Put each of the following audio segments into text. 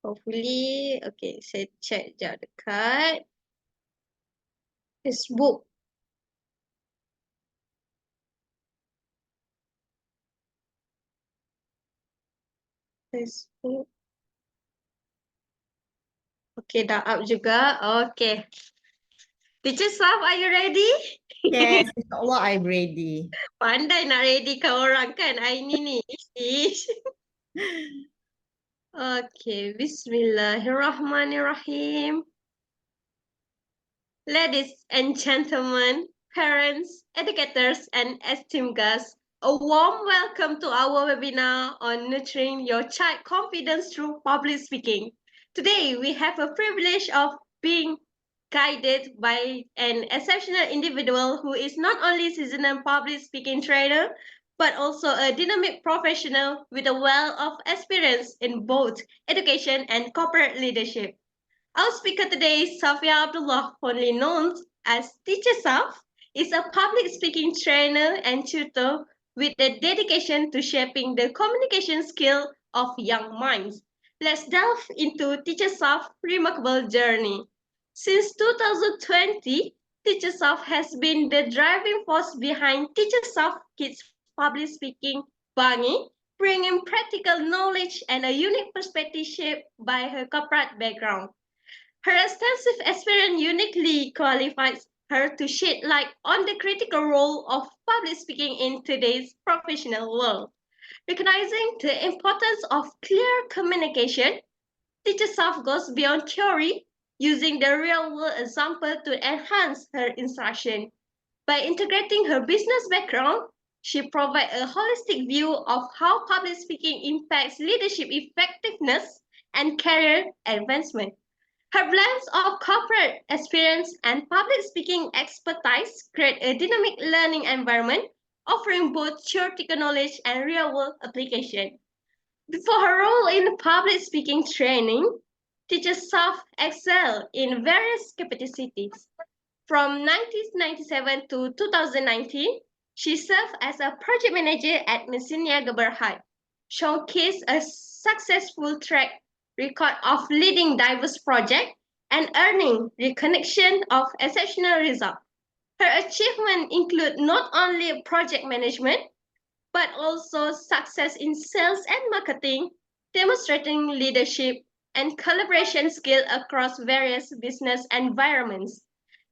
Hopefully, okay, saya check sekejap dekat Facebook. Facebook. Okay, dah up juga. Okay. Teacher Saf, are you ready? Yes, insyaAllah I'm ready. Pandai nak ready kau orang kan Aini ni. Ish. Okay, Bismillahirrahmanirrahim. Ladies and gentlemen, parents, educators, and esteemed guests, a warm welcome to our webinar on nurturing your child confidence through public speaking. Today, we have a privilege of being guided by an exceptional individual who is not only seasoned public speaking trainer, but also a dynamic professional with a wealth of experience in both education and corporate leadership. Our speaker today, Safia Abdullah, fondly known as Teacher Saf, is a public speaking trainer and tutor with a dedication to shaping the communication skill of young minds. Let's delve into Teacher Saf's remarkable journey. Since 2020, Teacher Saf has been the driving force behind Teacher Saf Kids Public Speaking Bangi, bringing practical knowledge and a unique perspective shaped by her corporate background. Her extensive experience uniquely qualifies her to shed light on the critical role of public speaking in today's professional world. Recognizing the importance of clear communication, Teacher Saf goes beyond theory, using the real-world example to enhance her instruction. By integrating her business background, she provides a holistic view of how public speaking impacts leadership effectiveness and career advancement. Her blends of corporate experience and public speaking expertise create a dynamic learning environment, offering both theoretical knowledge and real-world application. Before her role in public speaking training, Teacher Saf excelled in various capacities. From 1997 to 2019, she served as a project manager at Messinia Berhad, showcased a successful track record of leading diverse projects and earning recognition of exceptional results. Her achievements include not only project management, but also success in sales and marketing, demonstrating leadership and collaboration skill across various business environments.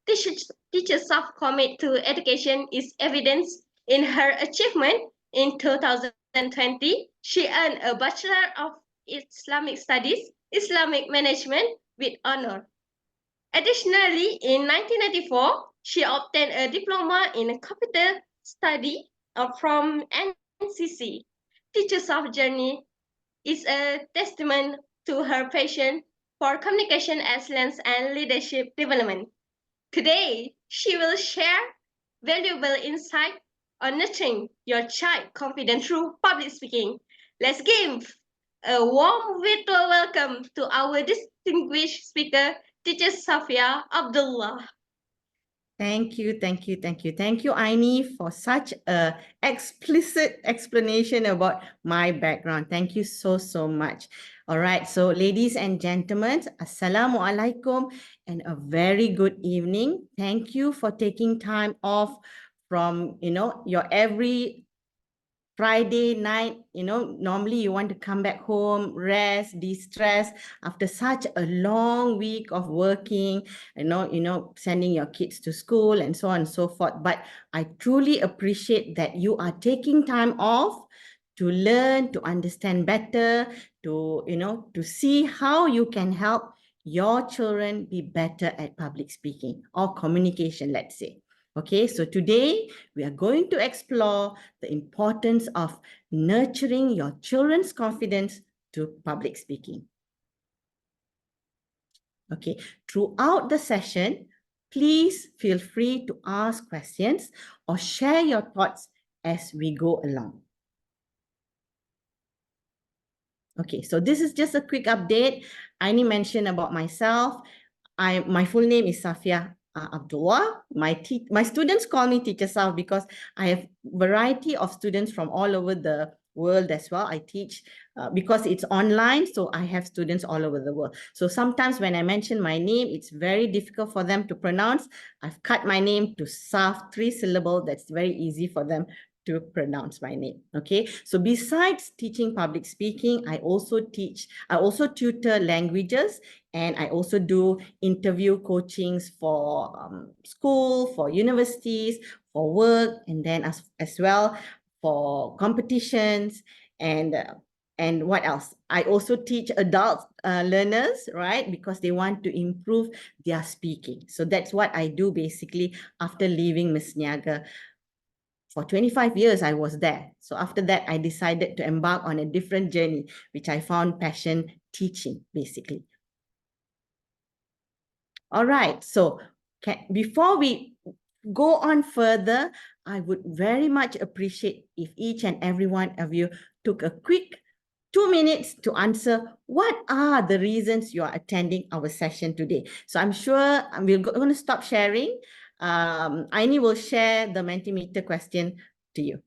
Teachers of commit to education is evidenced in her achievement. In 2020, she earned a Bachelor of Islamic Studies, Islamic Management with honor. Additionally, in 1994, she obtained a diploma in computer study from NCC. Teachers of Journey is a testament to her passion for communication excellence and leadership development. Today, she will share valuable insight on nurturing your child confidence through public speaking. Let's give a warm virtual welcome to our distinguished speaker, Teacher Safia Abdullah. Thank you, thank you, thank you. Thank you, Aini, for such a explicit explanation about my background. Thank you so, so much. All right, so ladies and gentlemen, Assalamu alaikum and a very good evening. Thank you for taking time off from, your every Friday night, normally you want to come back home, rest, de-stress after such a long week of working, sending your kids to school and so on and so forth. But I truly appreciate that you are taking time off to learn, to understand better, to see how you can help your children be better at public speaking or communication, let's say. Okay, so today we are going to explore the importance of nurturing your children's confidence to public speaking. Okay, throughout the session, please feel free to ask questions or share your thoughts as we go along. Okay, so this is just a quick update. I only mentioned about myself. My full name is Safia Abdullah. My students call me Teacher Saf because I have variety of students from all over the world as well. I teach because it's online, so I have students all over the world. So sometimes when I mention my name, it's very difficult for them to pronounce. I've cut my name to SAF, 3 syllable. That's very easy for them to pronounce my name. Okay, so besides teaching public speaking, I also tutor languages, and I also do interview coachings for school, for universities, for work, and then as well for competitions, and what else? I also teach adult learners, right? Because they want to improve their speaking. So that's what I do basically after leaving Miss Niaga. For 25 years, I was there. So after that, I decided to embark on a different journey, which I found passion teaching, basically. All right. So before we go on further, I would very much appreciate if each and every one of you took a quick 2 minutes to answer what are the reasons you are attending our session today. So I'm sure we're going to stop sharing. Aini will share the Mentimeter question to you.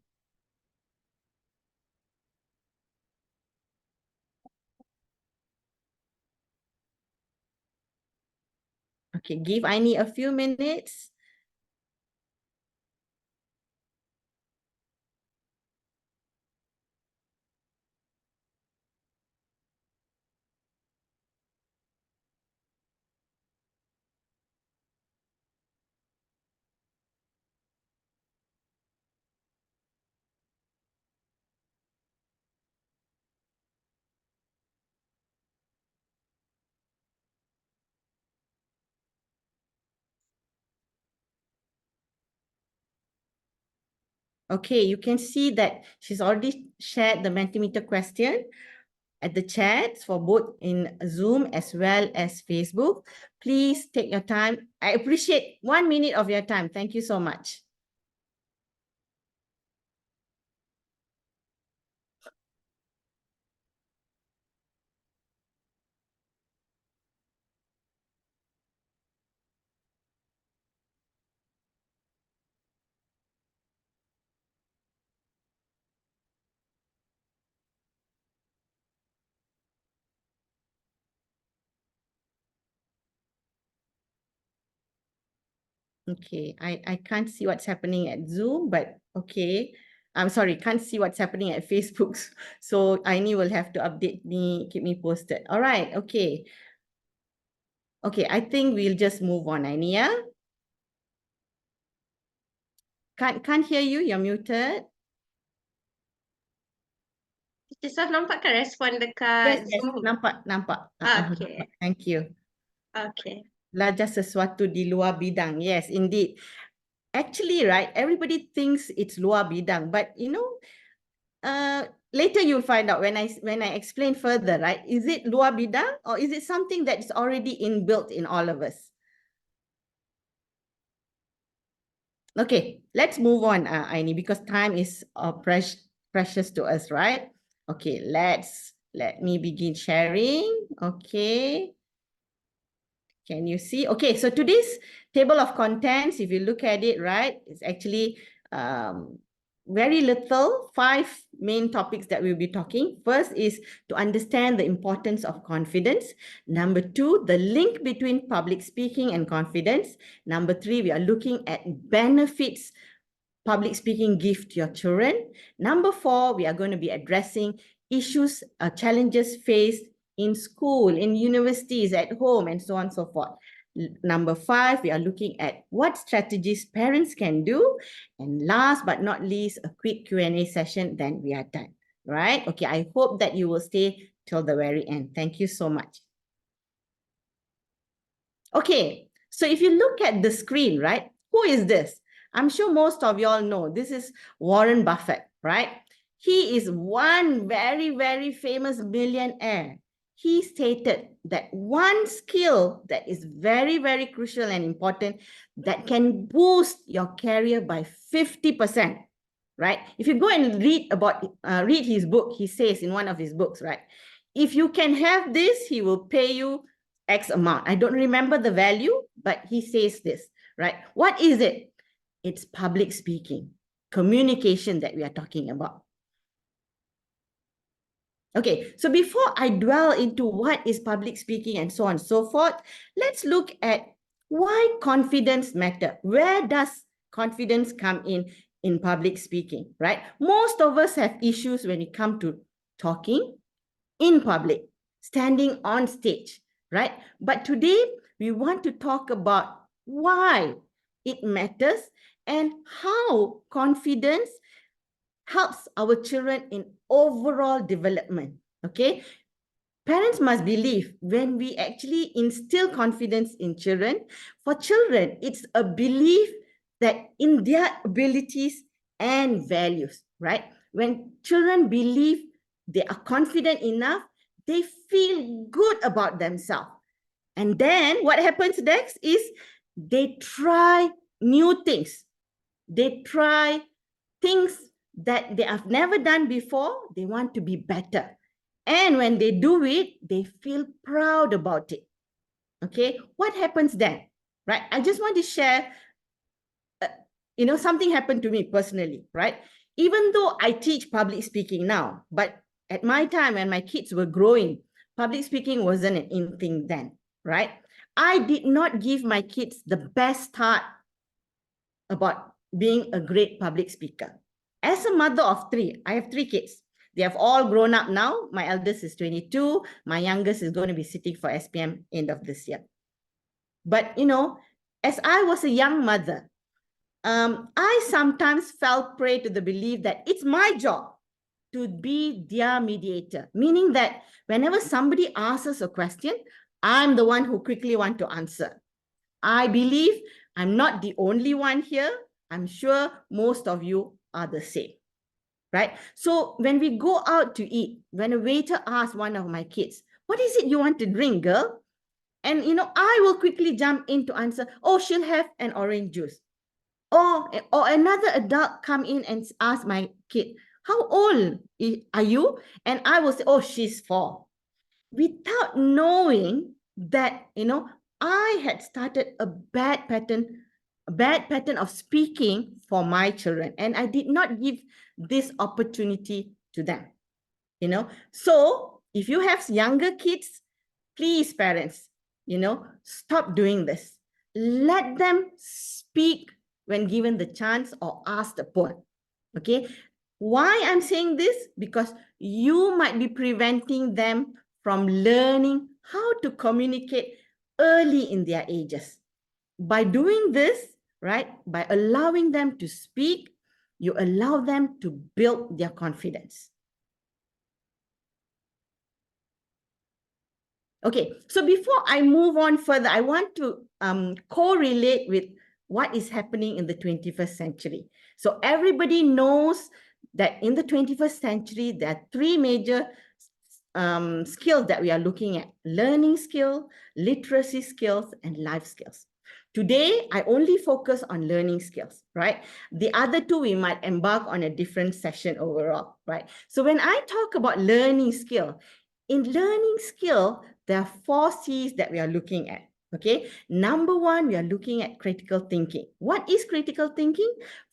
Okay, give Aini a few minutes. Okay, you can see that she's already shared the Mentimeter question at the chat for both in Zoom as well as Facebook. Please take your time. I appreciate 1 minute of your time. Thank you so much. Okay, I can't see what's happening at Zoom, but okay. I'm sorry, can't see what's happening at Facebook. So Aini will have to update me, keep me posted. All right, okay. Okay, I think we'll just move on, Aini, yeah? Can't hear you, you're muted. Kisah nampak kan respon Yes, dekat yes, Zoom? nampak. Okay. Thank you. Okay. Belajar sesuatu di luar bidang. Yes, indeed. Actually, right, everybody thinks it's luar bidang, but later you'll find out when I explain further, right? Is it luar bidang or is it something that's already inbuilt in all of us? Okay, let's move on, Aini, because time is precious to us, right? Okay, let me begin sharing. Okay. Can you see? Okay, so today's table of contents, if you look at it, right, it's actually very little, 5 main topics that we'll be talking. First is to understand the importance of confidence. Number 2, the link between public speaking and confidence. Number 3, we are looking at benefits public speaking give to your children. Number 4, we are going to be addressing issues, challenges faced in school, in universities, at home, and so on and so forth. Number 5, we are looking at what strategies parents can do. And last but not least, a quick Q&A session, then we are done, right? Okay, I hope that you will stay till the very end. Thank you so much. Okay, so if you look at the screen, right, who is this? I'm sure most of you all know this is Warren Buffett, right? He is one very, very famous millionaire. He stated that one skill that is very, very crucial and important that can boost your career by 50%, right? If you go and read his book, he says in one of his books, right? If you can have this, he will pay you X amount. I don't remember the value, but he says this, right? What is it? It's public speaking, communication that we are talking about. Okay, so before I dwell into what is public speaking and so on and so forth, let's look at why confidence matter. Where does confidence come in public speaking, right? Most of us have issues when it comes to talking in public, standing on stage, right? But today we want to talk about why it matters and how confidence helps our children in overall development. Okay, parents must believe when we actually instill confidence in children, for children, it's a belief that in their abilities and values, right? When children believe they are confident enough, they feel good about themselves. And then what happens next is they try new things. They try things that they have never done before. They want to be better. And when they do it, they feel proud about it. Okay, what happens then? Right? I just want to share, something happened to me personally, right? Even though I teach public speaking now, but at my time when my kids were growing, public speaking wasn't an in thing then, right? I did not give my kids the best start about being a great public speaker. As a mother of three, I have three kids. They have all grown up now. My eldest is 22. My youngest is going to be sitting for SPM end of this year. But, as I was a young mother, I sometimes fell prey to the belief that it's my job to be their mediator, meaning that whenever somebody asks us a question, I'm the one who quickly want to answer. I believe I'm not the only one here. I'm sure most of you are the same, right? So when we go out to eat, when a waiter asks one of my kids, what is it you want to drink, girl? And, I will quickly jump in to answer, oh, she'll have an orange juice. Or another adult come in and ask my kid, how old are you? And I will say, oh, she's 4. Without knowing that, I had started a bad pattern of speaking for my children, and I did not give this opportunity to them. So if you have younger kids, please, parents, stop doing this. Let them speak when given the chance or asked upon. Okay, why I'm saying this? Because you might be preventing them from learning how to communicate early in their ages. By doing this, right, by allowing them to speak, you allow them to build their confidence. Okay, so before I move on further, I want to correlate with what is happening in the 21st century. So everybody knows that in the 21st century, there are 3 major skills that we are looking at: learning skill, literacy skills, and life skills. Today, I only focus on learning skills, right? The other 2, we might embark on a different session overall, right? So when I talk about learning skill, in learning skill, there are 4 C's that we are looking at. Okay, number 1, we are looking at critical thinking. What is critical thinking?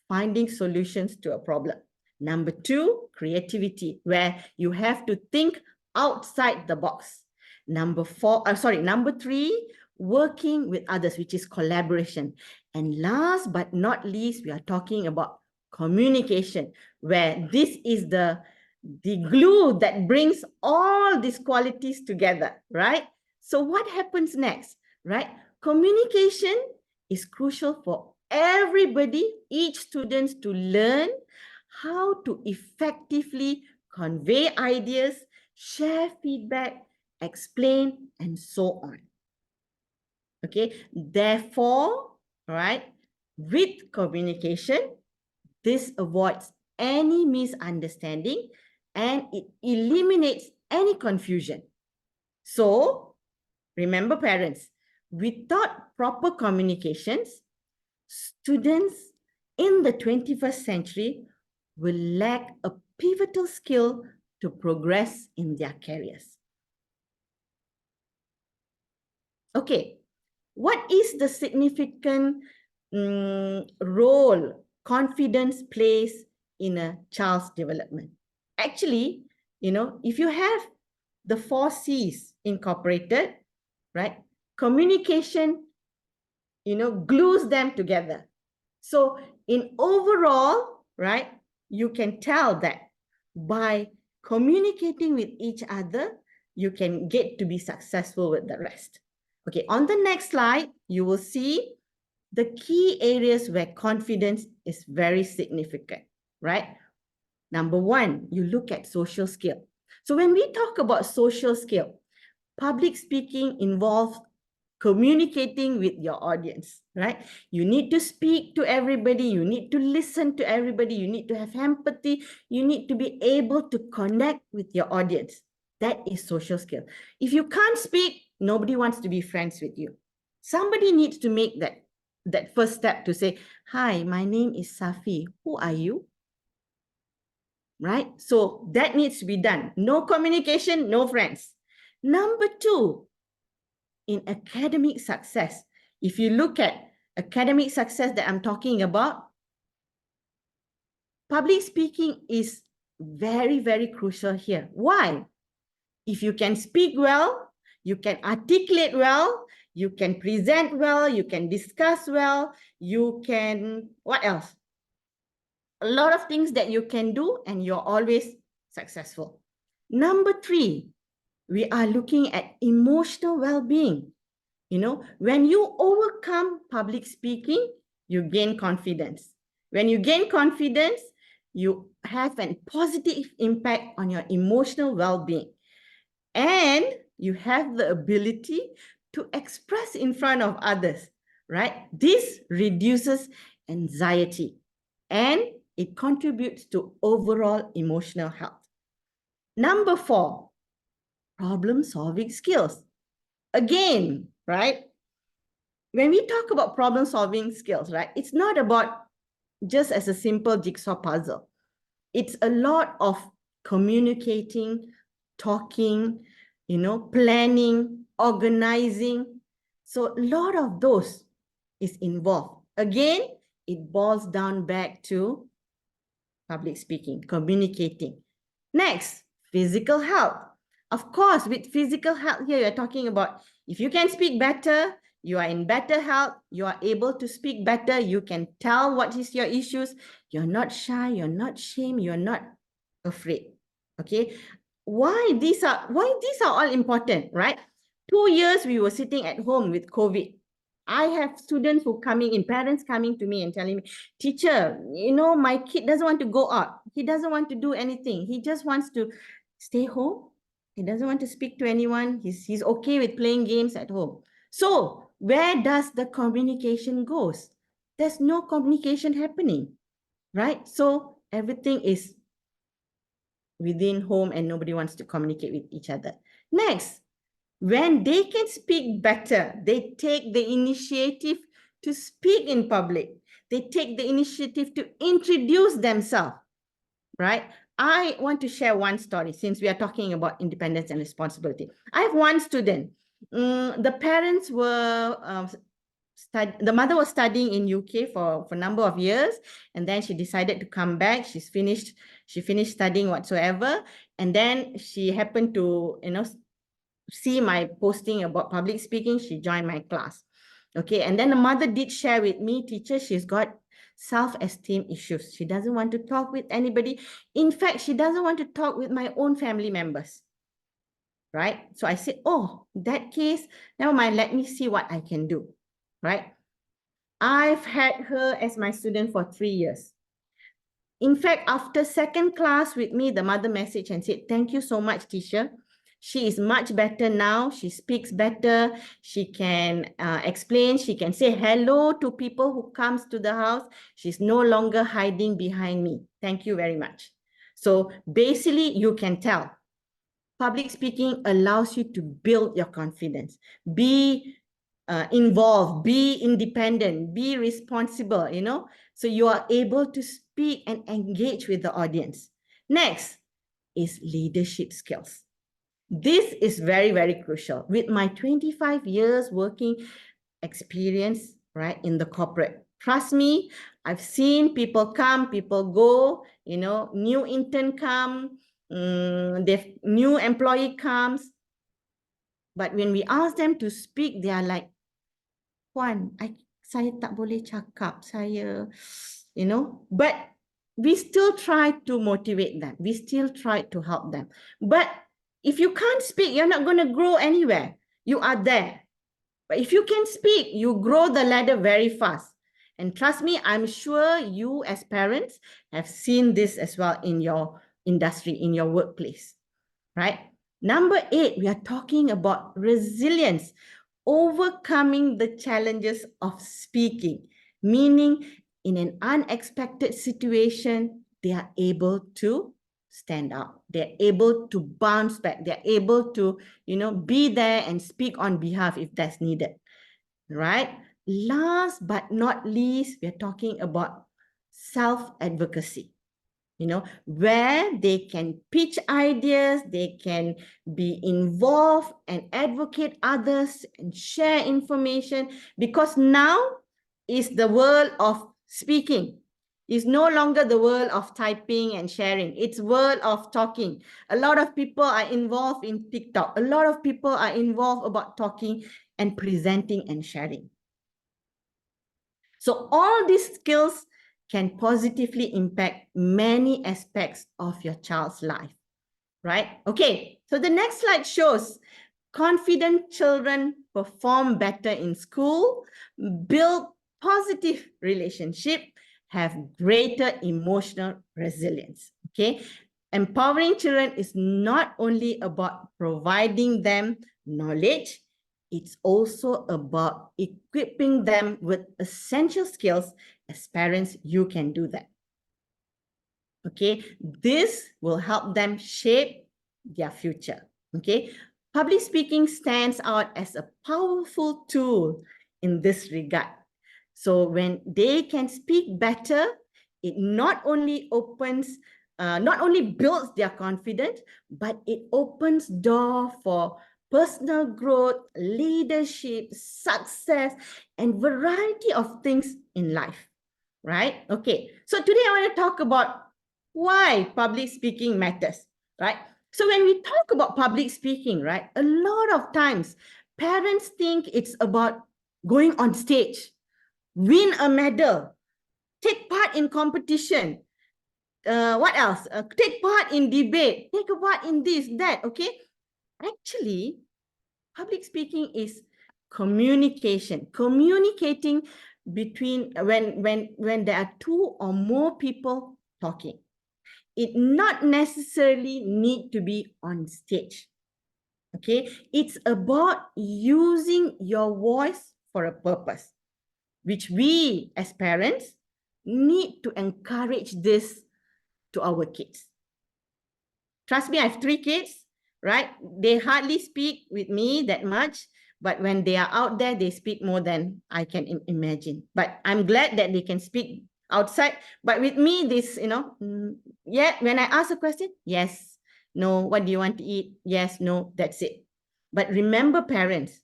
Finding solutions to a problem. Number 2, creativity, where you have to think outside the box. Number 3, working with others, which is collaboration. And last but not least, we are talking about communication, where this is the glue that brings all these qualities together, right? So what happens next, right? Communication is crucial for everybody, each student, to learn how to effectively convey ideas, share feedback, explain, and so on. Okay, therefore, right, with communication, this avoids any misunderstanding and it eliminates any confusion. So, remember, parents, without proper communications, students in the 21st century will lack a pivotal skill to progress in their careers. Okay, what is the significant role confidence plays in a child's development? Actually, if you have the 4 C's incorporated, right? Communication, glues them together. So in overall, right, you can tell that by communicating with each other, you can get to be successful with the rest. Okay, on the next slide, you will see the key areas where confidence is very significant, right? Number 1, you look at social skill. So when we talk about social skill, public speaking involves communicating with your audience, right? You need to speak to everybody. You need to listen to everybody. You need to have empathy. You need to be able to connect with your audience. That is social skill. If you can't speak, nobody wants to be friends with you. Somebody needs to make that first step to say, hi, my name is Safi. Who are you? Right? So that needs to be done. No communication, no friends. Number 2, in academic success, if you look at academic success that I'm talking about, public speaking is very, very crucial here. Why? If you can speak well, you can articulate well, you can present well, you can discuss well, you can, what else? A lot of things that you can do and you're always successful. Number 3, we are looking at emotional well-being. When you overcome public speaking, you gain confidence. When you gain confidence, you have a positive impact on your emotional well-being. And you have the ability to express in front of others, right? This reduces anxiety and it contributes to overall emotional health. Number 4, problem-solving skills. Again, right? When we talk about problem-solving skills, right? It's not about just as a simple jigsaw puzzle. It's a lot of communicating, talking, planning, organizing. So a lot of those is involved. Again, it boils down back to public speaking, communicating. Next, physical health. Of course, with physical health here, you're talking about if you can speak better, you are in better health, you are able to speak better, you can tell what is your issues, you're not shy, you're not ashamed, you're not afraid. Okay, why these are all important, right? 2 years we were sitting at home with COVID. I have students who coming in, parents coming to me and telling me, teacher, my kid doesn't want to go out. He doesn't want to do anything. He just wants to stay home. He doesn't want to speak to anyone. He's okay with playing games at home. So where does the communication goes? There's no communication happening, right? So everything is within home and nobody wants to communicate with each other. Next, when they can speak better, they take the initiative to speak in public. They take the initiative to introduce themselves, right? I want to share one story since we are talking about independence and responsibility. I have one student. The parents were, the mother was studying in UK for a number of years, and then she decided to come back. She finished studying whatsoever, and then she happened to, see my posting about public speaking. She joined my class. Okay, and then the mother did share with me, teacher, she's got self-esteem issues. She doesn't want to talk with anybody. In fact, she doesn't want to talk with my own family members. Right? So I said, oh, that case, never mind, let me see what I can do. Right? I've had her as my student for 3 years. In fact, after second class with me, the mother messaged and said, thank you so much, teacher. She is much better now. She speaks better. She can explain. She can say hello to people who comes to the house. She's no longer hiding behind me. Thank you very much. So basically, you can tell. Public speaking allows you to build your confidence. Be involved, be independent, be responsible, so you are able to speak and engage with the audience. Next is leadership skills. This is very, very crucial. With my 25 years working experience, right, in the corporate, trust me, I've seen people come, people go, new intern come, the new employee comes, but when we ask them to speak, they are like, Puan, saya tak boleh cakap, saya, but we still try to motivate them. We still try to help them. But if you can't speak, you're not going to grow anywhere. You are there. But if you can speak, you grow the ladder very fast. And trust me, I'm sure you as parents have seen this as well in your industry, in your workplace, right? Number 8, we are talking about resilience, overcoming the challenges of speaking, meaning in an unexpected situation, they are able to stand up. They're able to bounce back. They're able to, be there and speak on behalf if that's needed, right? Last but not least, we're talking about self-advocacy, where they can pitch ideas, they can be involved and advocate others and share information, because now is the world of speaking. It's no longer the world of typing and sharing. It's world of talking. A lot of people are involved in TikTok. A lot of people are involved about talking and presenting and sharing. So all these skills can positively impact many aspects of your child's life, right? Okay, so the next slide shows confident children perform better in school, build positive relationship, have greater emotional resilience, okay? Empowering children is not only about providing them knowledge, it's also about equipping them with essential skills. As parents, you can do that. Okay, this will help them shape their future. Okay, public speaking stands out as a powerful tool in this regard. So when they can speak better, it not only builds their confidence, but it opens door for personal growth, leadership, success, and variety of things in life, right? Okay, so today I want to talk about why public speaking matters, right? So when we talk about public speaking, right, a lot of times parents think it's about going on stage, win a medal, take part in competition. What else? Take part in debate, take a part in this, that, okay? Actually, public speaking is communication, communicating between when there are two or more people talking. It not necessarily need to be on stage. Okay, it's about using your voice for a purpose, which we as parents need to encourage this to our kids. Trust me, I have 3 kids, right? They hardly speak with me that much, but when they are out there, they speak more than I can imagine. But I'm glad that they can speak outside. But with me, this, yeah, when I ask a question, yes, no, what do you want to eat? Yes, no, that's it. But remember, parents,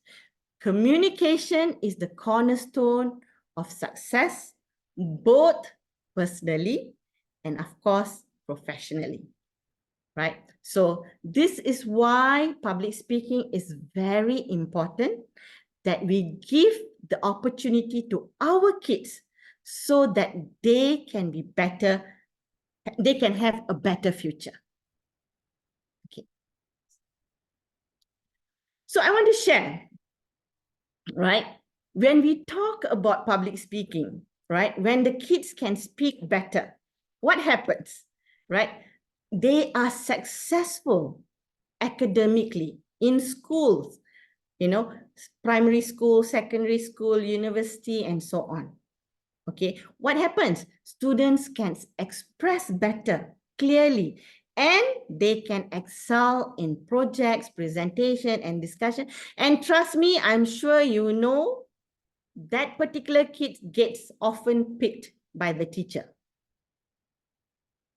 communication is the cornerstone of success, both personally and, of course, professionally. Right? So this is why public speaking is very important, that we give the opportunity to our kids so that they can be better, they can have a better future. Okay. So I want to share, right? When we talk about public speaking, right? When the kids can speak better, what happens, right? They are successful academically in schools, primary school, secondary school, university, and so on. Okay, what happens? Students can express better, clearly, and they can excel in projects, presentation, and discussion. And trust me, I'm sure you know that particular kid gets often picked by the teacher.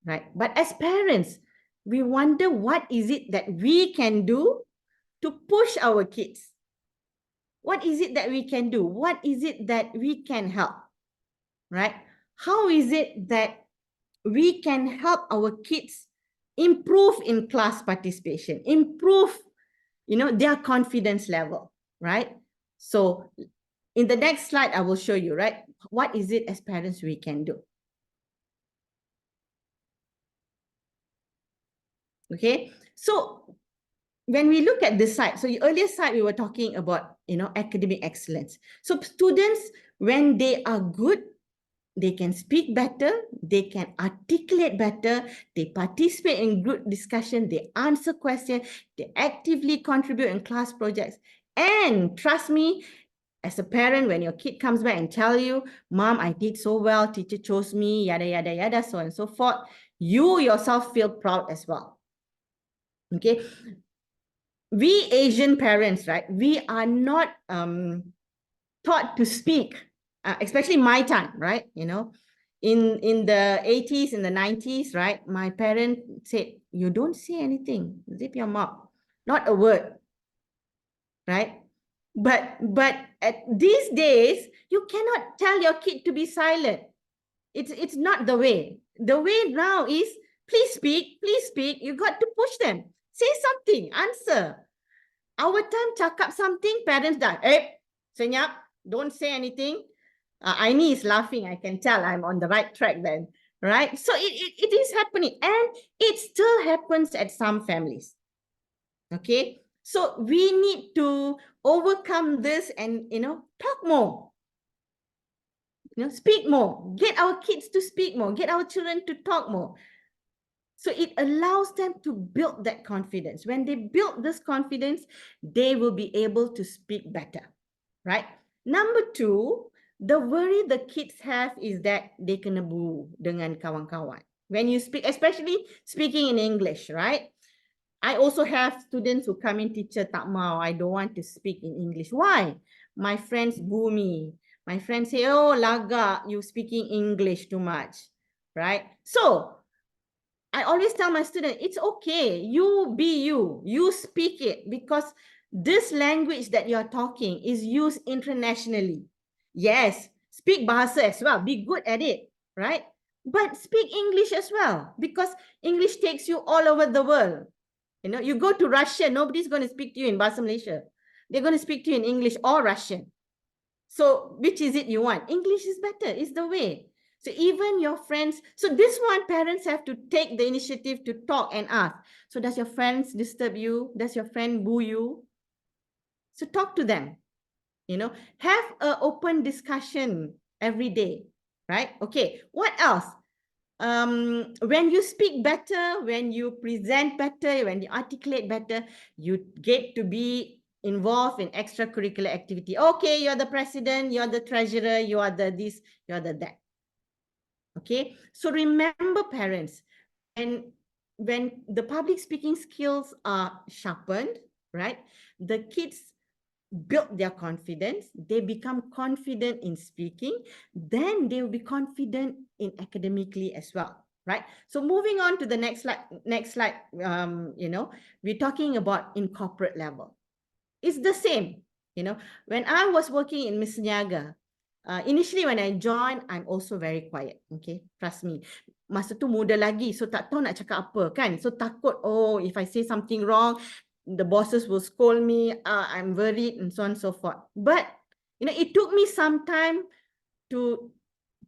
Right? But as parents, we wonder what is it that we can do to push our kids. What is it that we can do? What is it that we can help? Right? How is it that we can help our kids improve in class participation, improve, their confidence level, right? So in the next slide, I will show you, right? What is it as parents we can do? Okay, so when we look at this side, so the earlier side, we were talking about, academic excellence. So students, when they are good, they can speak better, they can articulate better, they participate in group discussion, they answer questions, they actively contribute in class projects. And trust me, as a parent, when your kid comes back and tell you, Mom, I did so well, teacher chose me, yada, yada, yada, so on and so forth, you yourself feel proud as well. Okay. We Asian parents, right? We are not taught to speak, especially my time, right? In the 80s, in the 90s, right? My parents said, you don't say anything, zip your mouth, not a word, right? But at these days, you cannot tell your kid to be silent. It's not the way. The way now is, please speak, please speak. You got to push them. Say something, answer. Our time, cakap something, parents dah, senyap, don't say anything. Aini is laughing. I can tell I'm on the right track then, right? So it is happening, and it still happens at some families. Okay, so we need to overcome this and, talk more. Speak more. Get our kids to speak more. Get our children to talk more. So it allows them to build that confidence. When they build this confidence, they will be able to speak better, right? Number two, the worry the kids have is that they kena bu dengan kawan-kawan. When you speak, especially speaking in English, right? I also have students who come in, teacher, tak mau, I don't want to speak in English. Why? My friends boo me. My friends say, oh, lagak, you speaking English too much, right? So I always tell my students, it's okay. You be you. You speak it, because this language that you're talking is used internationally. Yes, speak bahasa as well. Be good at it, right? But speak English as well, because English takes you all over the world. You go to Russia, nobody's going to speak to you in Bahasa Malaysia. They're going to speak to you in English or Russian. So which is it you want? English is better. It's the way. So even your friends, so this one, parents have to take the initiative to talk and ask. So does your friends disturb you? Does your friend boo you? So talk to them, have an open discussion every day, right? Okay, what else? When you speak better, when you present better, when you articulate better, you get to be involved in extracurricular activity. Okay, you're the president, you're the treasurer, you are the this, you're the that. Okay, so remember, parents, when the public speaking skills are sharpened, right, the kids build their confidence, they become confident in speaking, then they will be confident in academically as well, right? So moving on to the next slide, we're talking about in corporate level. It's the same, when I was working in Miss Niaga, initially when I joined, I'm also very quiet, okay? Trust me. Masa tu muda lagi, so tak tahu nak cakap apa, kan? So takut, oh, if I say something wrong, the bosses will scold me, I'm worried, and so on and so forth. But, it took me some time to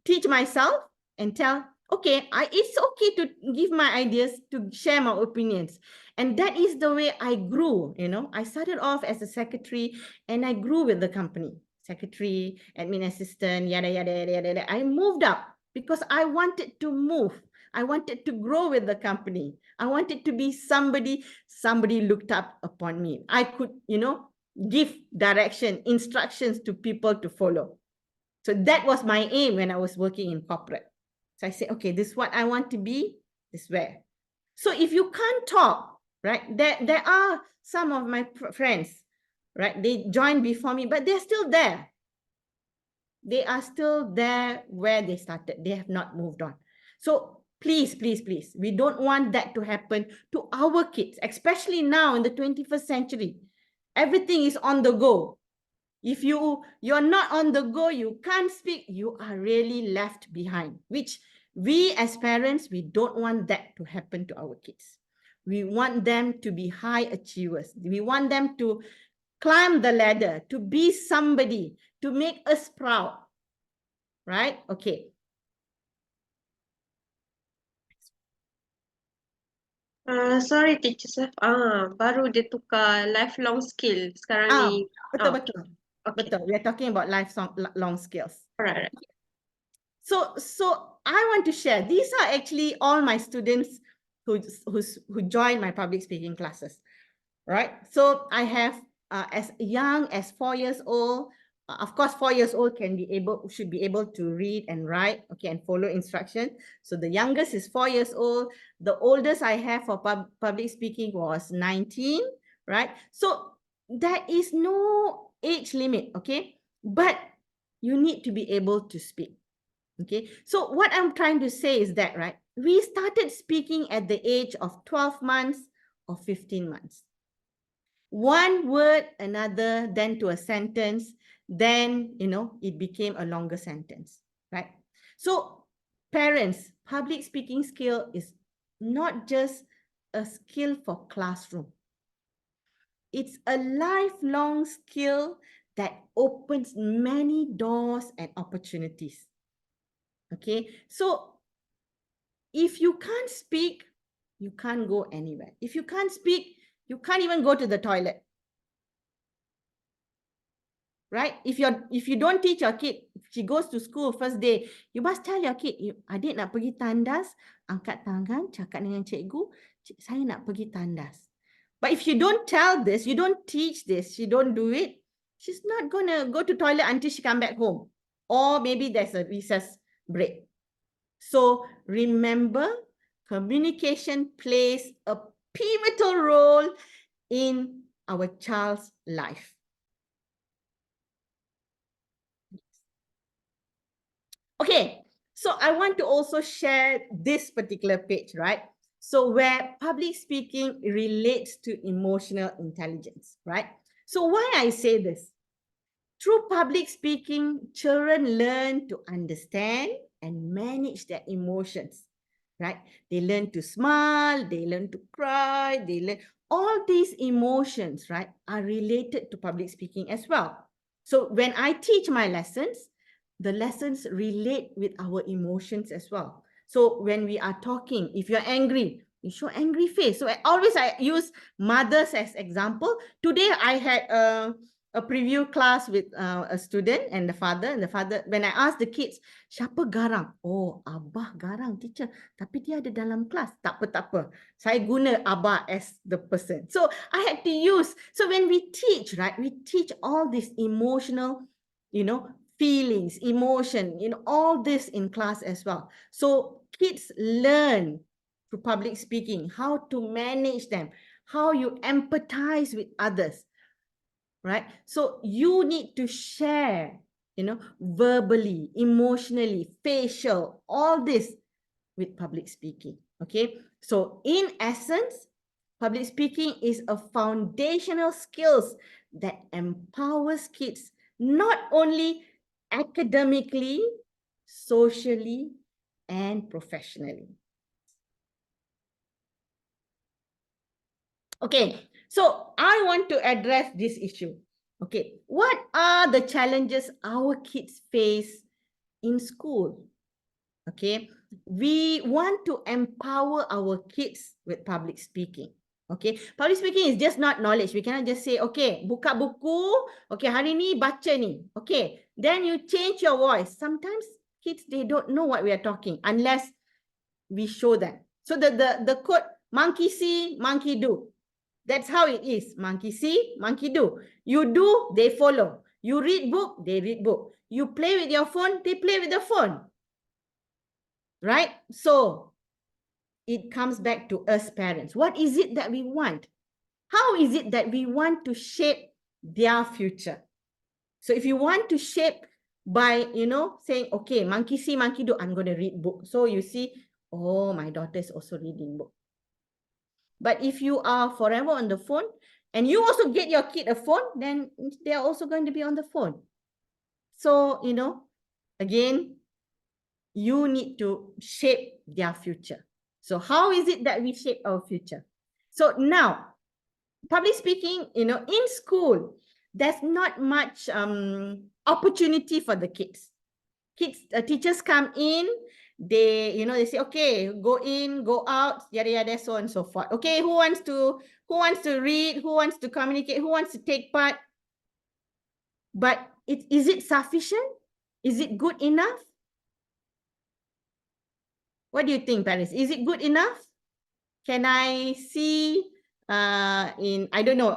teach myself and tell, okay, it's okay to give my ideas, to share my opinions. And that is the way I grew, I started off as a secretary and I grew with the company. Secretary, admin assistant, yada, yada, yada, yada. I moved up because I wanted to move. I wanted to grow with the company. I wanted to be somebody looked up upon me. I could, give direction, instructions to people to follow. So that was my aim when I was working in corporate. So I said, okay, this is what I want to be, this is where. So if you can't talk, right, there are some of my friends, right, they joined before me, but they're still there. They are still there where they started. They have not moved on. So please, please, please, we don't want that to happen to our kids, especially now in the 21st century. Everything is on the go. If you're not on the go, you can't speak, you are really left behind, which we as parents, we don't want that to happen to our kids. We want them to be high achievers. We want them to climb the ladder, to be somebody, to make us proud. Right? Okay. Sorry teacher Saf. Baru dia tukar lifelong skill. Sekarang ni. Betul, Okay. betul. Okay. Betul. We are talking about lifelong skills. Alright. So I want to share. These are actually all my students who join my public speaking classes, right? So I have as young as 4 years old. Of course, 4 years old should be able to read and write, okay, and follow instruction. So the youngest is 4 years old. The oldest I have for public speaking was 19, right? So there is no age limit, okay? But you need to be able to speak. Okay, so what I'm trying to say is that, right, we started speaking at the age of 12 months or 15 months. One word, another, then to a sentence, then, it became a longer sentence, right? So parents, public speaking skill is not just a skill for classroom. It's a lifelong skill that opens many doors and opportunities. Okay, so if you can't speak, you can't go anywhere. If you can't speak, you can't even go to the toilet. Right? If you don't teach your kid, if she goes to school first day, you must tell your kid, adik nak pergi tandas, angkat tangan, cakap dengan cikgu, saya nak pergi tandas. But if you don't tell this, you don't teach this, you don't do it, she's not going to go to toilet until she come back home. Or maybe there's a recess break. So remember, communication plays a pivotal role in our child's life. Okay, so I want to also share this particular page, right? So where public speaking relates to emotional intelligence, right? So why I say this? Through public speaking, children learn to understand and manage their emotions, right? They learn to smile, they learn to cry, they learn all these emotions, right, are related to public speaking as well. So when I teach my lessons, the lessons relate with our emotions as well. So when we are talking, if you're angry, you show angry face. So I use mothers as example. Today I had a preview class with a student and the father. When I asked the kids, siapa garang? Oh, Abah garang, teacher. Tapi dia ada dalam kelas. Tak apa. Saya guna Abah as the person. So I had to use. So when we teach, right, we teach all these emotional, feelings, emotion, all this in class as well. So kids learn through public speaking, how to manage them, how you empathize with others, right? So you need to share, verbally, emotionally, facial, all this with public speaking, okay? So in essence, public speaking is a foundational skills that empowers kids not only academically, socially, and professionally. Okay, so I want to address this issue. Okay, what are the challenges our kids face in school? Okay, we want to empower our kids with public speaking. Okay, public speaking is just not knowledge. We cannot just say, okay, buka buku, okay, hari ni baca ni. Okay, then you change your voice. Sometimes kids, they don't know what we are talking unless we show them. So the quote, monkey see, monkey do. That's how it is. Monkey see, monkey do. You do, they follow. You read book, they read book. You play with your phone, they play with the phone. Right? So it comes back to us parents. What is it that we want? How is it that we want to shape their future? So if you want to shape by, saying, okay, monkey see, monkey do, I'm going to read book. So you see, oh, my daughter is also reading book. But if you are forever on the phone and you also get your kid a phone, then they're also going to be on the phone. So, again, you need to shape their future. So how is it that we shape our future? So now, public speaking, in school, there's not much opportunity for the kids. Teachers come in, they say, okay, go in, go out, yada yada, so on and so forth. Okay, who wants to read, who wants to communicate, who wants to take part? But is it sufficient? Is it good enough? What do you think, parents? Is it good enough? Can I see I don't know,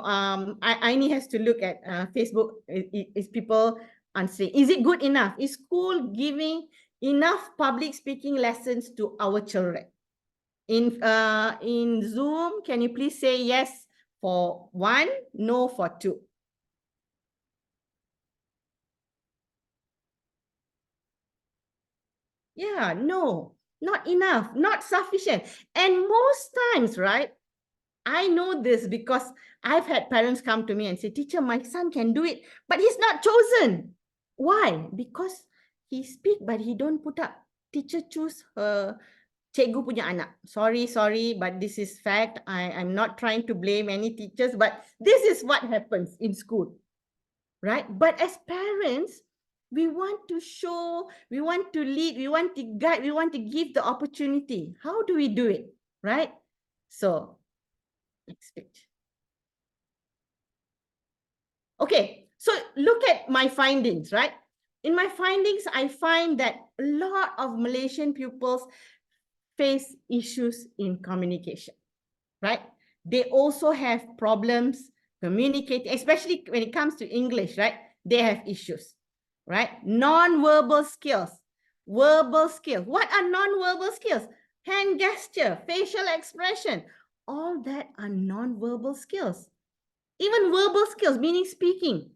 Aini has to look at Facebook, is people answering. Is it good enough? Is school giving enough public speaking lessons to our children? In Zoom, can you please say yes for 1, no for 2? Yeah, no, not enough, not sufficient. And most times, right, I know this because I've had parents come to me and say, teacher, my son can do it, but he's not chosen. Why? Because he speak, but he don't put up. Teacher choose cikgu punya anak. Sorry, but this is fact. I'm not trying to blame any teachers, but this is what happens in school, right? But as parents, we want to show, we want to lead, we want to guide, we want to give the opportunity. How do we do it, right? So, next page. Okay, so look at my findings, right? In my findings, I find that a lot of Malaysian pupils face issues in communication, right? They also have problems communicating, especially when it comes to English, right? They have issues, right? Non-verbal skills, verbal skills. What are non-verbal skills? Hand gesture, facial expression, all that are non-verbal skills. Even verbal skills, meaning speaking,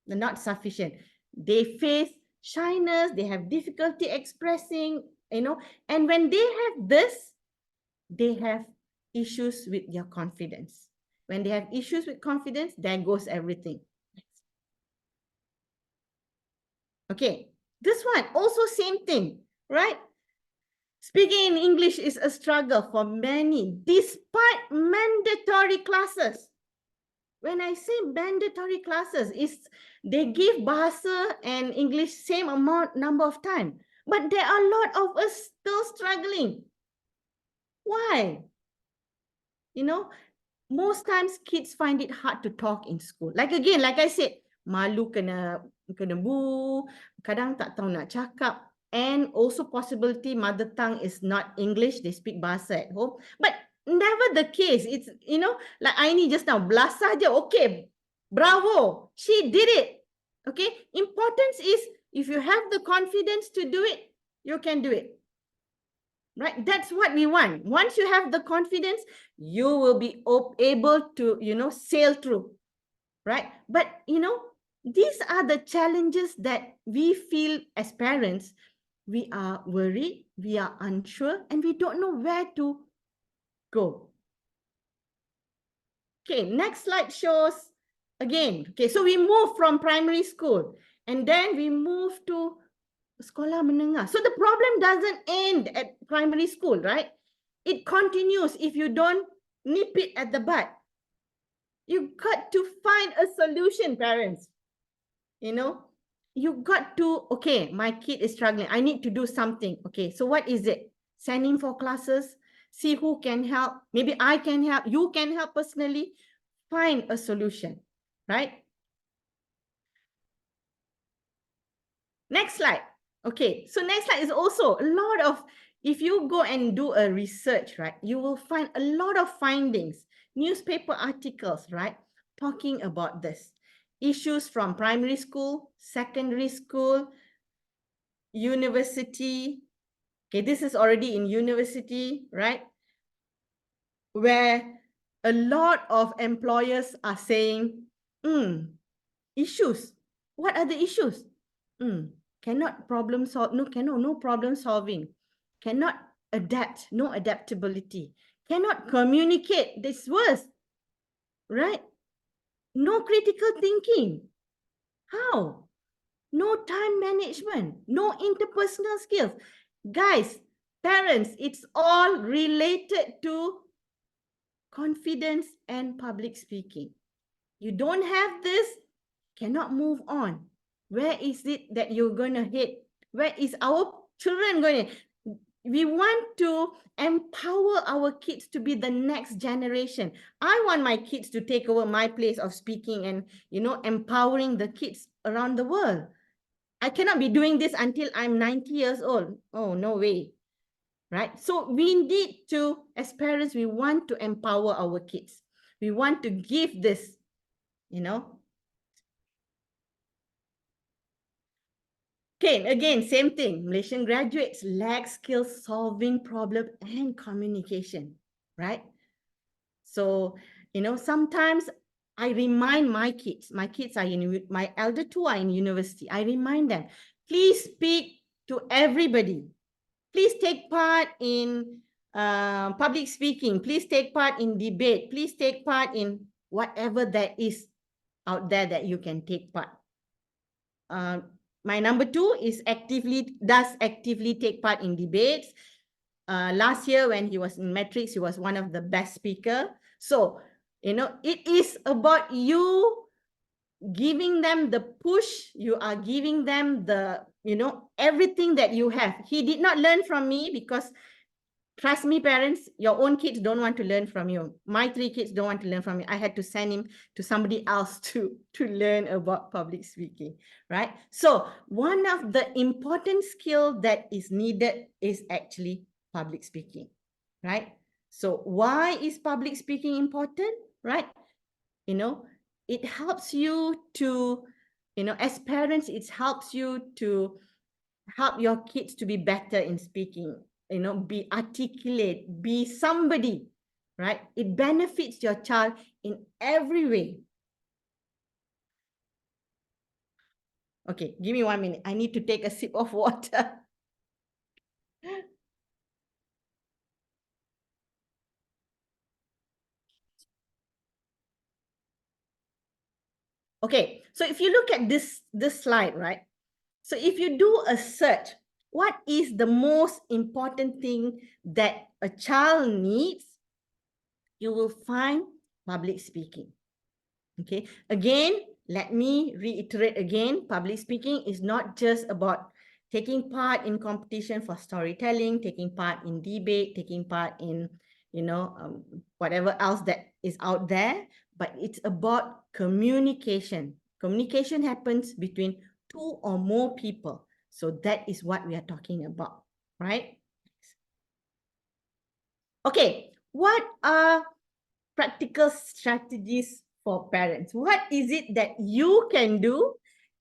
they're not sufficient. They face shyness, they have difficulty expressing, and when they have this, they have issues with their confidence. When they have issues with confidence, there goes everything. Okay, this one also same thing, right? Speaking in English is a struggle for many, despite mandatory classes. When I say mandatory classes, they give Bahasa and English same number of time, but there are a lot of us still struggling. Why? Most times kids find it hard to talk in school. Like I said, malu kena bu, kadang tak tahu nak cakap, and also possibility mother tongue is not English, they speak Bahasa at home. But never the case. It's, like Aini just now, blast saja, okay, bravo, she did it. Okay, importance is if you have the confidence to do it, you can do it. Right? That's what we want. Once you have the confidence, you will be able to, sail through. Right? But, these are the challenges that we feel as parents. We are worried, we are unsure, and we don't know where to go. Okay, next slide shows again. Okay, so we move from primary school and then we move to sekolah menengah. So the problem doesn't end at primary school, right? It continues if you don't nip it at the bud. You got to find a solution, parents. You got to, okay, my kid is struggling. I need to do something. Okay, so what is it? Send him for classes, see who can help. Maybe I can help, you can help personally. Find a solution, right? Next slide. Okay, so next slide is also a lot of, if you go and do a research, right, you will find a lot of findings, newspaper articles, right, talking about this. Issues from primary school, secondary school, university. Okay, this is already in university, right? Where a lot of employers are saying, issues. What are the issues? Cannot problem solve, no problem solving. Cannot adapt, no adaptability. Cannot communicate, this worse, right? No critical thinking. How? No time management, no interpersonal skills. Guys, parents, it's all related to confidence and public speaking. You don't have this, cannot move on. Where is it that you're going to hit? Where is our children going to? We want to empower our kids to be the next generation. I want my kids to take over my place of speaking and, empowering the kids around the world. I cannot be doing this until I'm 90 years old. Oh, no way. Right? So we need to, as parents, we want to empower our kids. We want to give this, Okay, again, same thing. Malaysian graduates lack skills solving problem and communication, right? So, sometimes I remind my kids are my elder two are in university. I remind them, please speak to everybody. Please take part in public speaking. Please take part in debate. Please take part in whatever that is out there that you can take part. My number two is actively take part in debates. Last year when he was in matrix, he was one of the best speaker. So, it is about you giving them the push. You are giving them the, everything that you have. He did not learn from me because trust me, parents, your own kids don't want to learn from you. My 3 kids don't want to learn from me. I had to send him to somebody else to learn about public speaking, right? So one of the important skill that is needed is actually public speaking, right? So why is public speaking important, right? It helps you to, as parents, it helps you to help your kids to be better in speaking, be articulate, be somebody, right? It benefits your child in every way. Okay, give me 1 minute. I need to take a sip of water. Okay, so if you look at this slide, right? So if you do a search, what is the most important thing that a child needs? You will find public speaking. Okay, again, let me reiterate again, public speaking is not just about taking part in competition for storytelling, taking part in debate, taking part in, whatever else that is out there, but it's about communication. Communication happens between 2 or more people. So that is what we are talking about, right? Okay, what are practical strategies for parents? What is it that you can do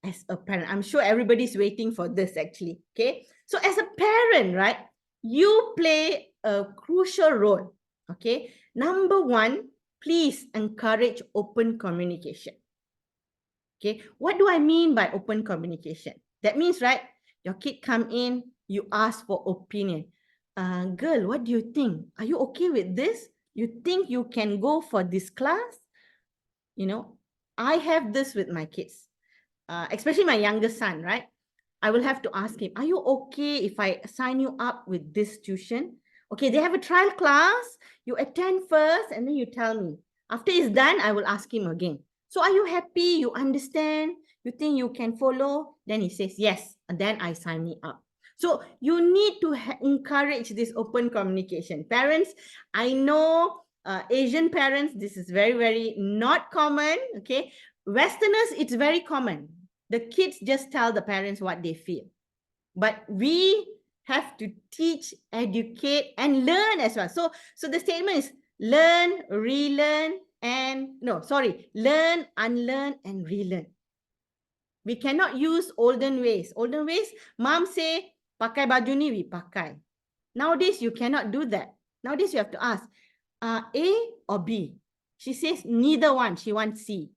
as a parent? I'm sure everybody's waiting for this actually, okay? So as a parent, right, you play a crucial role, okay? Number 1, please encourage open communication. Okay, what do I mean by open communication? That means, right, your kid come in, you ask for opinion. Girl, what do you think? Are you okay with this? You think you can go for this class? I have this with my kids, especially my youngest son, right? I will have to ask him, are you okay if I sign you up with this tuition? Okay, they have a trial class. You attend first and then you tell me. After it's done, I will ask him again. So are you happy? You understand? You think you can follow? Then he says, yes. And then I sign me up. So you need to encourage this open communication. Parents, I know Asian parents, this is very, very not common. Okay. Westerners, it's very common. The kids just tell the parents what they feel. But we have to teach, educate, and learn as well. So the statement is learn, relearn, learn, unlearn, and relearn. We cannot use olden ways. Olden ways, mom say, pakai baju ni, we pakai. Nowadays, you cannot do that. Nowadays, you have to ask, A or B? She says neither one, she wants C.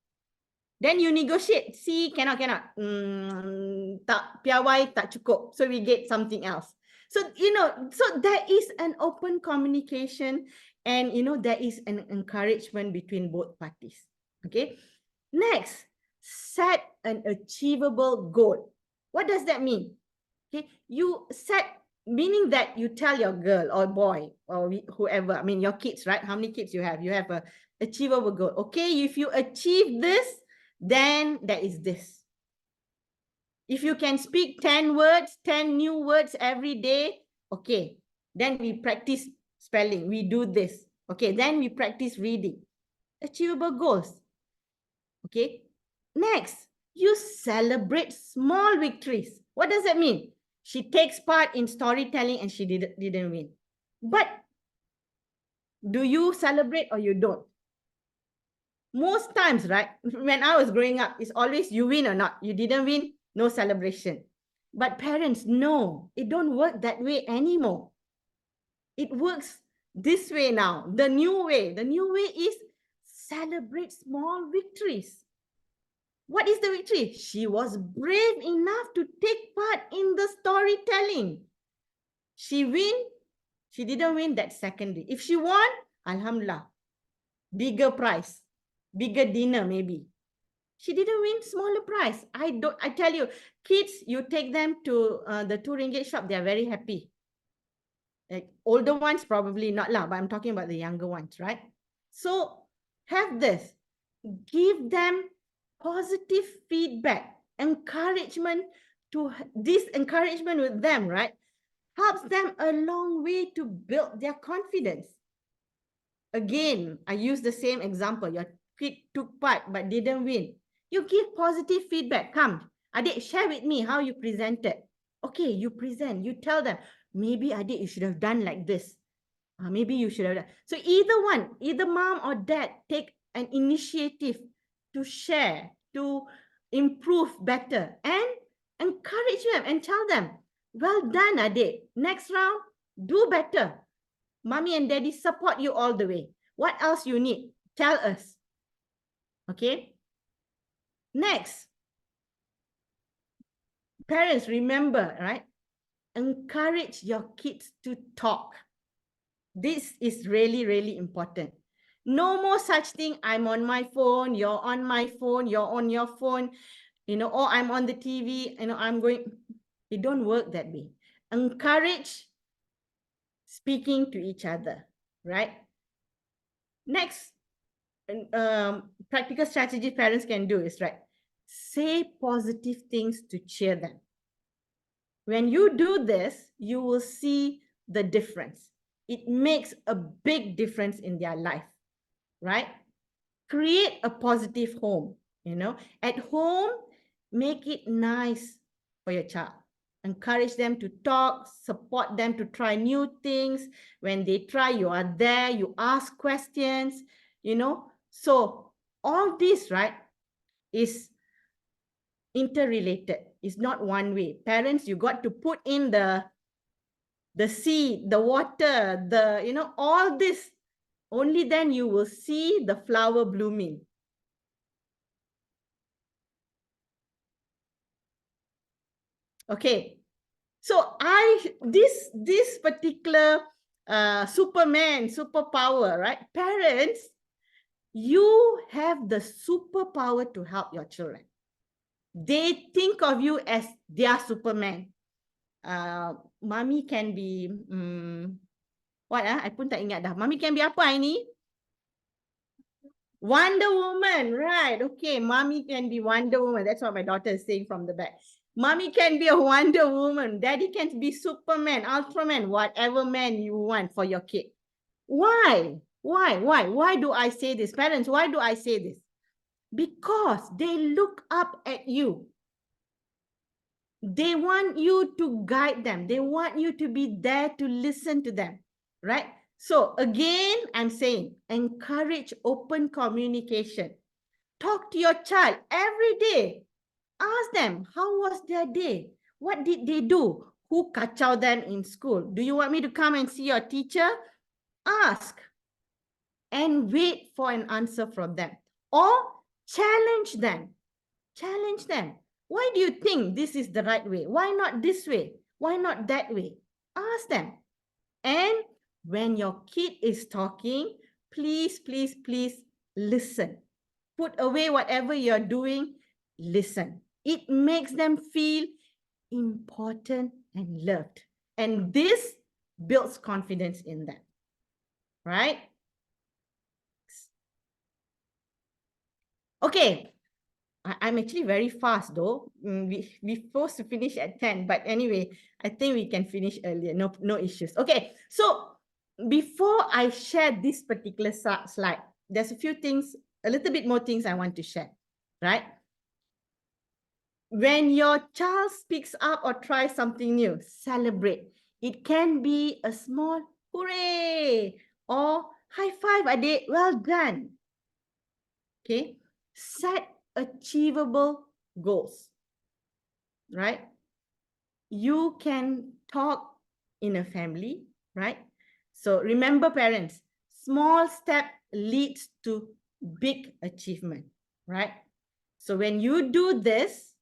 Then you negotiate. C cannot. Tak piawai, tak cukup. So we get something else. So, so there is an open communication and, there is an encouragement between both parties. Okay. Next, set an achievable goal. What does that mean? Okay. You set meaning that you tell your girl or boy or whoever, I mean, your kids, right? How many kids you have? You have a achievable goal. Okay, if you achieve this, then there is this. If you can speak 10 words, 10 new words every day, okay, then we practice spelling. We do this. Okay, then we practice reading. Achievable goals. Okay, next, you celebrate small victories. What does that mean? She takes part in storytelling and she didn't win. But do you celebrate or you don't? Most times, right? When I was growing up, it's always you win or not. You didn't win, no celebration. But parents, no, it don't work that way anymore. It works this way now. The new way is celebrate small victories. What is the victory? She was brave enough to take part in the storytelling. She didn't win, that secondary. If she won, alhamdulillah, bigger prize, bigger dinner maybe. She didn't win, smaller prize. I tell you, kids, you take them to the 2 ringgit shop, they are very happy. Like older ones, probably not lah, but I'm talking about the younger ones, right? So have this, give them positive feedback, encouragement this encouragement with them, right? Helps them a long way to build their confidence. Again, I use the same example. Your kid took part but didn't win. You give positive feedback. Come, Adik, share with me how you presented. Okay, you present, you tell them, maybe Adik, you should have done like this. Maybe you should have done. So either mom or dad take an initiative to share, to improve better and encourage them and tell them, well done, Adik. Next round, do better. Mommy and daddy support you all the way. What else you need? Tell us. Okay. Next. Parents, remember, right? Encourage your kids to talk. This is really, really important. No more such thing, I'm on my phone, you're on my phone, you're on your phone, or I'm on the TV, I'm going. It don't work that way. Encourage speaking to each other, right? Next, practical strategy parents can do is, right, say positive things to cheer them. When you do this, you will see the difference. It makes a big difference in their life, right? Create a positive home, At home, make it nice for your child. Encourage them to talk, support them to try new things. When they try, you are there, you ask questions, So all this, right, is interrelated. It's not one way. Parents, you got to put in the seed, the water, all this. Only then you will see the flower blooming. Okay. So this particular superpower, right? Parents, you have the superpower to help your children. They think of you as their Superman. Mommy can be, what? I pun tak ingat dah. Mommy can be apa ini? Wonder Woman, right? Okay, mommy can be Wonder Woman. That's what my daughter is saying from the back. Mommy can be a Wonder Woman. Daddy can be Superman, Ultraman, whatever man you want for your kid. Why? Why do I say this? Parents, why do I say this? Because they look up at you. They want you to guide them. They want you to be there to listen to them, right? So again, I'm saying, encourage open communication. Talk to your child every day. Ask them, how was their day? What did they do? Who kacau them in school? Do you want me to come and see your teacher? Ask. And wait for an answer from them. Or challenge them. Challenge them. Why do you think this is the right way? Why not this way? Why not that way? Ask them. And when your kid is talking, please, please, please listen. Put away whatever you're doing, listen. It makes them feel important and loved. And this builds confidence in them, right? Okay, I'm actually very fast though. We're supposed to finish at 10, but anyway, I think we can finish earlier. No issues. Okay, so before I share this particular slide, there's a few things, a little bit more things I want to share, right? When your child speaks up or tries something new, celebrate. It can be a small hooray or high five, adik, well done. Okay, set achievable goals, right? You can talk in a family, right? So remember, parents, small step leads to big achievement, right? So when you do this,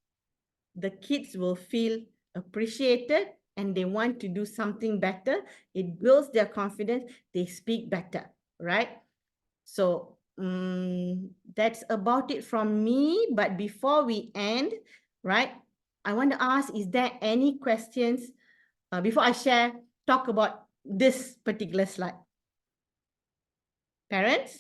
the kids will feel appreciated and they want to do something better. It builds their confidence. They speak better, right? So that's about it from me. But before we end, right, I want to ask, is there any questions before I talk about this particular slide? Parents?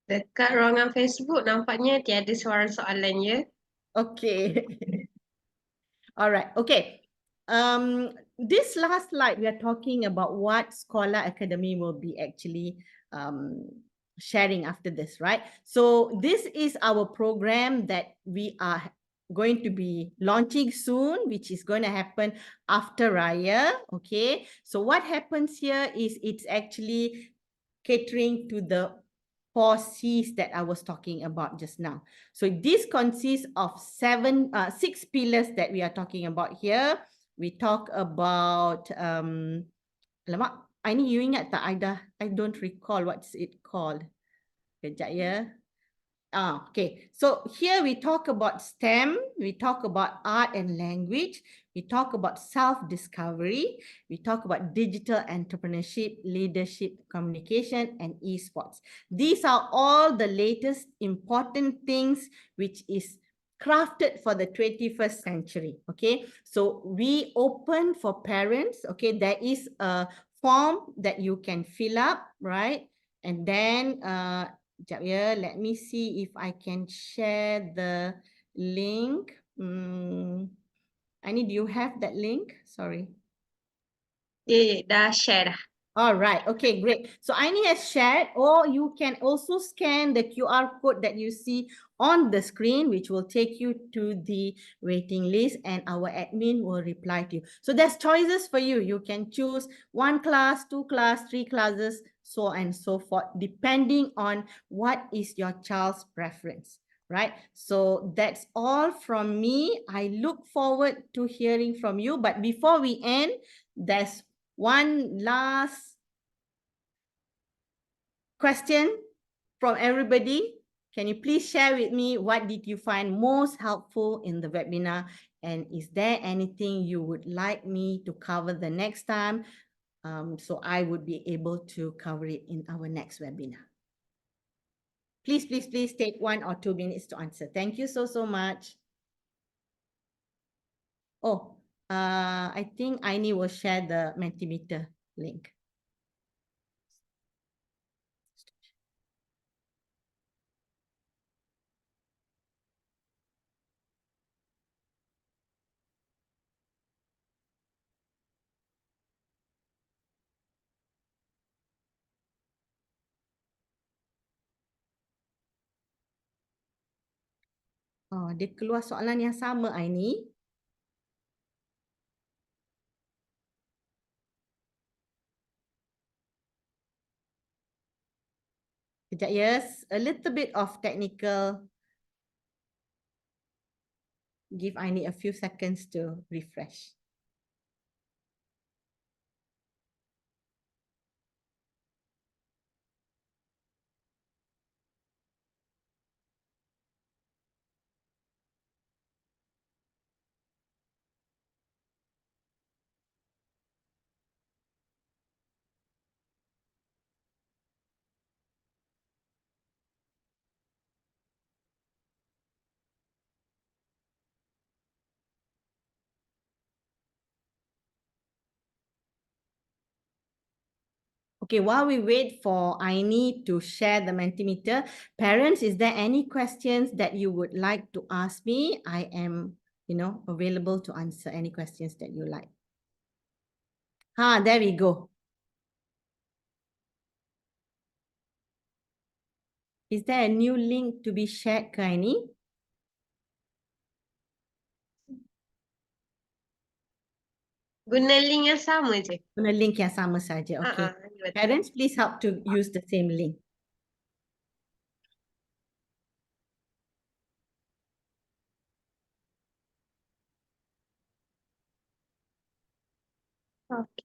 Dekat ruangan Facebook nampaknya tiada soalan-soalan ya. Okay. All right. Okay. This last slide, we are talking about what Scholar Academy will be actually sharing after this, right? So this is our program that we are going to be launching soon, which is going to happen after Raya. Okay. So what happens here is it's actually catering to the 4 C's that I was talking about just now. So this consists of 6 pillars that we are talking about here. We talk about alamak, ini you ingat tak? I don't recall what's it called. Kejap ya. Okay. So here we talk about STEM, we talk about art and language, we talk about self-discovery, we talk about digital entrepreneurship, leadership, communication, and esports. These are all the latest important things which is crafted for the 21st century. Okay. So we open for parents. Okay. There is a form that you can fill up, right? And then sekejap ya, let me see if I can share the link. Ani, do you have that link? Sorry. Ya, dah share dah. All right. Okay, great. So Aini has shared, or you can also scan the QR code that you see on the screen, which will take you to the waiting list and our admin will reply to you. So there's choices for you. You can choose 1 class, 2 class, 3 classes, so on and so forth, depending on what is your child's preference, right? So that's all from me. I look forward to hearing from you. But before we end, there's one last question from everybody. Can you please share with me what did you find most helpful in the webinar? And is there anything you would like me to cover the next time? So I would be able to cover it in our next webinar. Please take 1 or 2 minutes to answer. Thank you so much. Oh, I think Aini will share the Mentimeter link. Oh, dia keluar soalan yang sama, Aini. Kejap ya, a little bit of technical. Give Aini a few seconds to refresh. Okay, while we wait for Aini to share the Mentimeter, parents, is there any questions that you would like to ask me? I am, available to answer any questions that you like. There we go. Is there a new link to be shared, Aini? Guna link yang sama je. Guna link yang sama saja. Okay. Betul. Parents, please help to use the same link. Okay.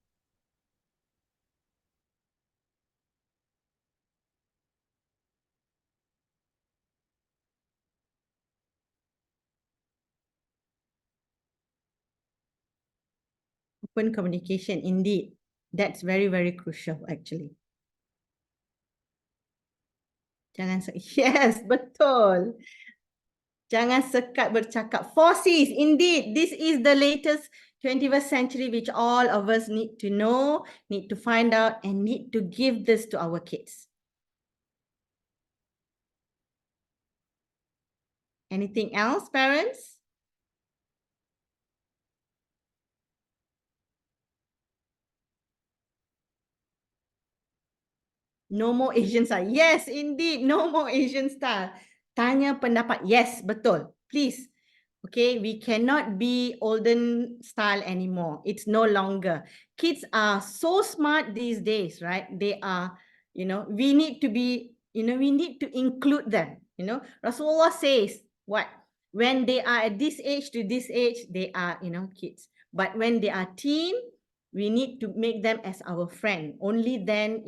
Open communication, indeed. That's very, very crucial, actually. Yes, betul. Jangan sekat bercakap. 4Cs, indeed. This is the latest 21st century which all of us need to know, need to find out, and need to give this to our kids. Anything else, parents? No more Asian style. Yes, indeed. No more Asian style. Tanya pendapat. Yes, betul. Please. Okay, we cannot be olden style anymore. It's no longer. Kids are so smart these days, right? They are, we need to be, we need to include them. Rasulullah says what? When they are at this age to this age, they are, kids. But when they are teen, we need to make them as our friend. Only then,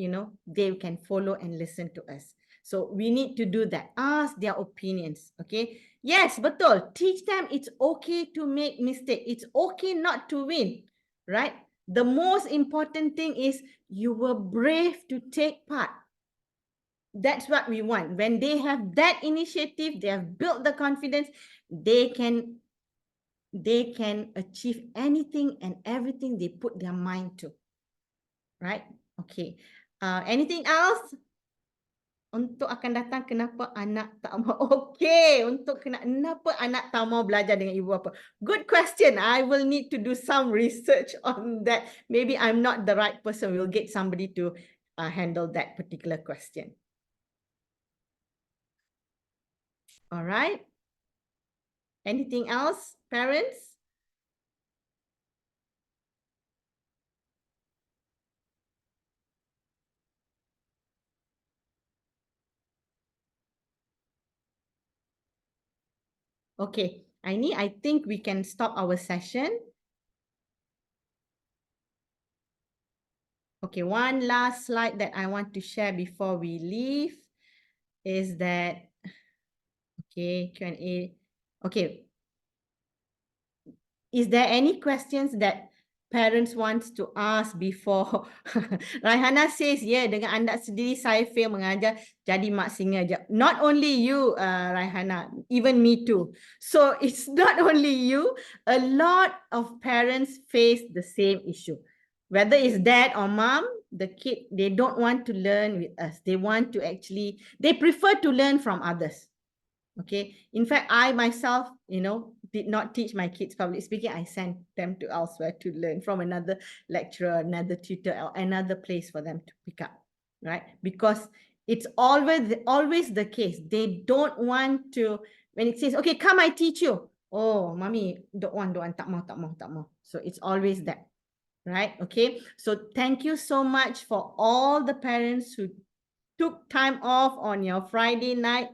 they can follow and listen to us. So we need to do that. Ask their opinions, okay? Yes, betul. Teach them it's okay to make mistake. It's okay not to win, right? The most important thing is you were brave to take part. That's what we want. When they have that initiative, they have built the confidence, they can achieve anything and everything they put their mind to. Right? Okay. Anything else? Untuk akan datang, kenapa anak tak mau? Okay, kenapa anak tak mau belajar dengan ibu bapa? Good question. I will need to do some research on that. Maybe I'm not the right person. We'll get somebody to handle that particular question. All right. Anything else, parents? Okay, Aini, I think we can stop our session. Okay, one last slide that I want to share before we leave is that, okay, Q&A. Okay. Is there any questions that parents wants to ask before? Raihana says, yeah, dengan anda sendiri saya fail mengajar jadi mak singa je. Not only you, Raihana, even me too. So it's not only you, a lot of parents face the same issue. Whether it's dad or mom, the kid, they don't want to learn with us. They want to actually, they prefer to learn from others. Okay. In fact, I myself, did not teach my kids public speaking. I sent them to elsewhere to learn from another lecturer, another tutor, or another place for them to pick up, right? Because it's always the case. They don't want to, when it says, okay, come, I teach you. Oh, mommy, don't want, tak mau. So it's always that, right? Okay. So thank you so much for all the parents who took time off on your Friday night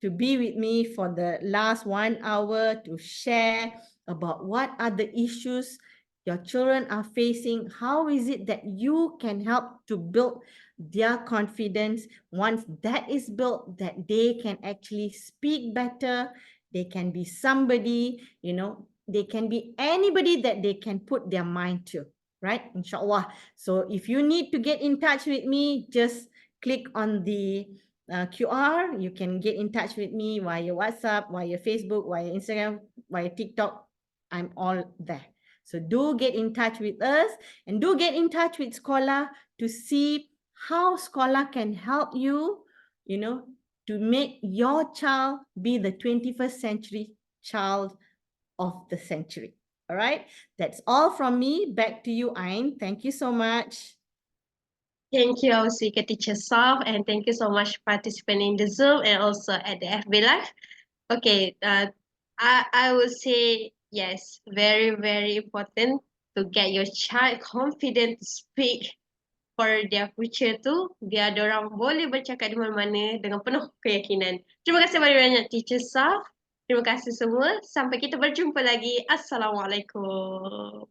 to be with me for the last 1 hour to share about what are the issues your children are facing. How is it that you can help to build their confidence? Once that is built, that they can actually speak better, they can be somebody, they can be anybody that they can put their mind to, right? Inshallah. So if you need to get in touch with me, just click on the QR. You can get in touch with me via WhatsApp, via Facebook, via Instagram, via TikTok. I'm all there. So do get in touch with us and do get in touch with Skolar to see how Skolar can help you, to make your child be the 21st century child of the century. All right, that's all from me. Back to you, Ain. Thank you so much. Thank you, our speaker teacher Saf, and thank you so much participating in the Zoom and also at the FB Live. Okay, I would say yes, very, very important to get your child confident to speak for their future tu, biar orang boleh bercakap di mana-mana dengan penuh keyakinan. Terima kasih banyak-banyak teacher Saf. Terima kasih semua. Sampai kita berjumpa lagi. Assalamualaikum.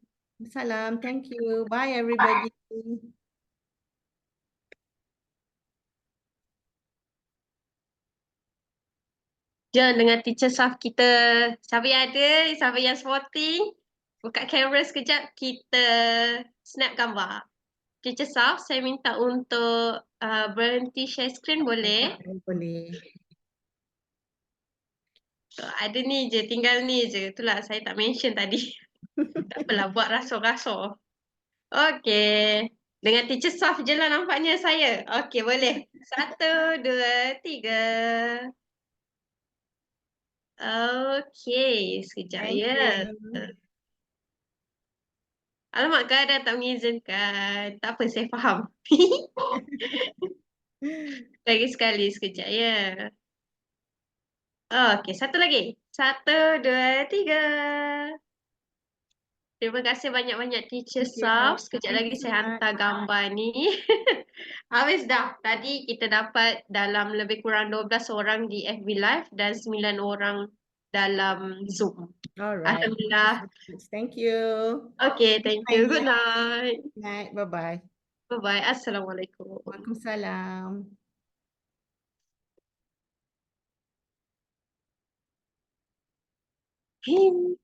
Salam. Thank you. Bye, everybody. Jom dengan teacher Saf kita. Siapa yang ada, siapa yang sporting, buka kamera sekejap, kita snap gambar. Teacher Saf, saya minta untuk berhenti share screen boleh? Boleh. Ada ni je, tinggal ni je. Itulah saya tak mention tadi. Tak apalah, buat rasur-rasur. Okey. Dengan teacher Saf je lah nampaknya saya. Okey, boleh. 1, 2, 3. Okey, sekejap Thank ya. you. Alamak, keadaan tak mengizinkan. Tak apa, saya faham. Lagi sekali, sekejap ya. Okey, satu lagi. 1, 2, 3. Terima kasih banyak-banyak teacher Thank you. Saf. Sekejap Thank lagi you so saya much. hantar gambar ni. Habis dah. Tadi kita dapat dalam lebih kurang 12 orang di FB Live dan 9 orang dalam Zoom. All right. Alhamdulillah. Thank you. Okay, thank you. Good night. Good night. Bye-bye. Bye-bye. Assalamualaikum. Waalaikumsalam. Hing.